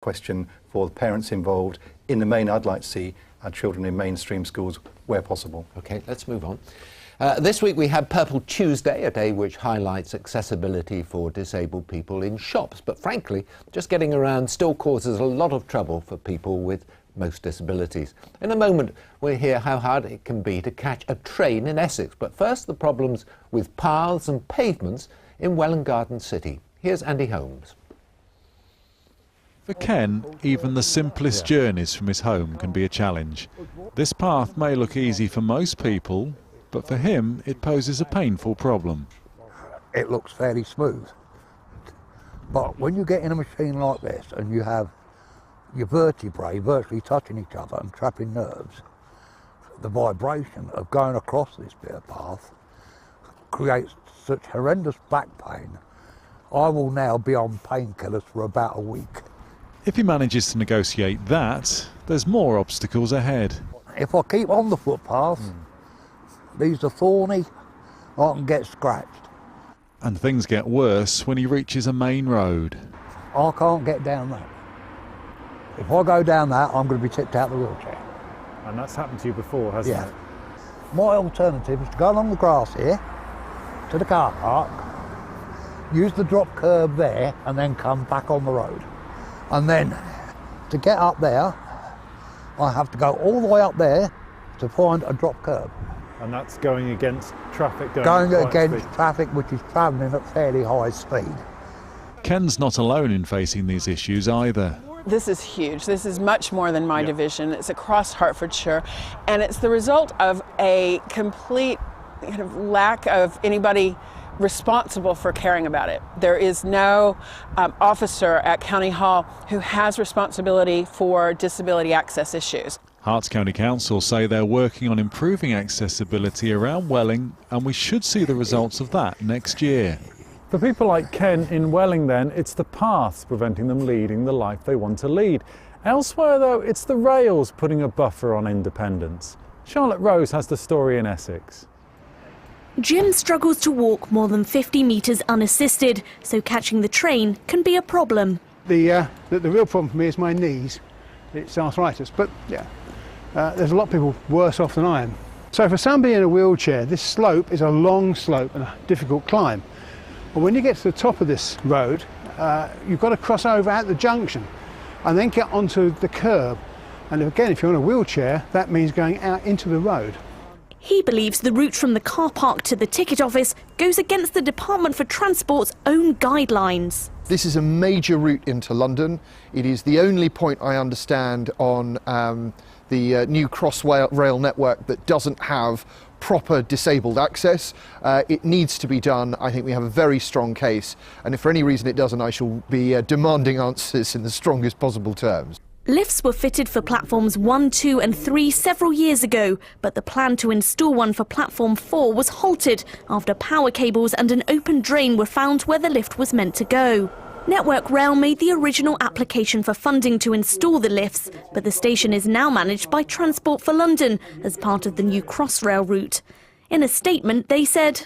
Question for the parents involved. In the main, I'd like to see our children in mainstream schools where possible. OK, let's move on. This week we had Purple Tuesday, a day which highlights accessibility for disabled people in shops. But frankly, just getting around still causes a lot of trouble for people with most disabilities. In a moment, we'll hear how hard it can be to catch a train in Essex. But first, the problems with paths and pavements in Welwyn Garden City. Here's Andy Holmes. For Ken, even the simplest journeys from his home can be a challenge. This path may look easy for most people, but for him it poses a painful problem. It looks fairly smooth, but when you get in a machine like this and you have your vertebrae virtually touching each other and trapping nerves, the vibration of going across this bit of path creates such horrendous back pain. I will now be on painkillers for about a week. If he manages to negotiate that, there's more obstacles ahead. If I keep on the footpath, these are thorny, I can get scratched. And things get worse when he reaches a main road. I can't get down that. If I go down that, I'm going to be tipped out of the wheelchair. And that's happened to you before, hasn't it? My alternative is to go along the grass here, to the car park, use the drop curb there, and then come back on the road. And then, to get up there, I have to go all the way up there to find a drop curb. And that's going against traffic? Going against traffic which is travelling at fairly high speed. Ken's not alone in facing these issues either. This is huge. This is much more than my division. It's across Hertfordshire, and it's the result of a complete kind of lack of anybody responsible for caring about it. There is no officer at County Hall who has responsibility for disability access issues. Herts County Council say they're working on improving accessibility around Welwyn, and we should see the results of that next year. For people like Ken in Welwyn then, it's the paths preventing them leading the life they want to lead. Elsewhere though, it's the rails putting a buffer on independence. Charlotte Rose has the story in Essex. Jim struggles to walk more than 50 metres unassisted, so catching the train can be a problem. The real problem for me is my knees. It's arthritis, but there's a lot of people worse off than I am. So for somebody in a wheelchair, this slope is a long slope and a difficult climb. But when you get to the top of this road, you've got to cross over at the junction and then get onto the curb. And again, if you're in a wheelchair, that means going out into the road. He believes the route from the car park to the ticket office goes against the Department for Transport's own guidelines. This is a major route into London. It is the only point I understand on the new Crossrail network that doesn't have proper disabled access. It needs to be done. I think we have a very strong case, and if for any reason it doesn't, I shall be demanding answers in the strongest possible terms. Lifts were fitted for platforms 1, 2 and 3 several years ago, but the plan to install one for platform 4 was halted after power cables and an open drain were found where the lift was meant to go. Network Rail made the original application for funding to install the lifts, but the station is now managed by Transport for London as part of the new Crossrail route. In a statement, they said,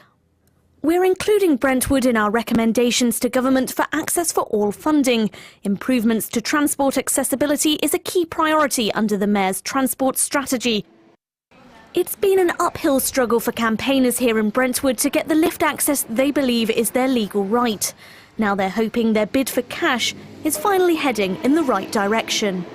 "We're including Brentwood in our recommendations to government for access for all funding. Improvements to transport accessibility is a key priority under the Mayor's transport strategy." It's been an uphill struggle for campaigners here in Brentwood to get the lift access they believe is their legal right. Now they're hoping their bid for cash is finally heading in the right direction.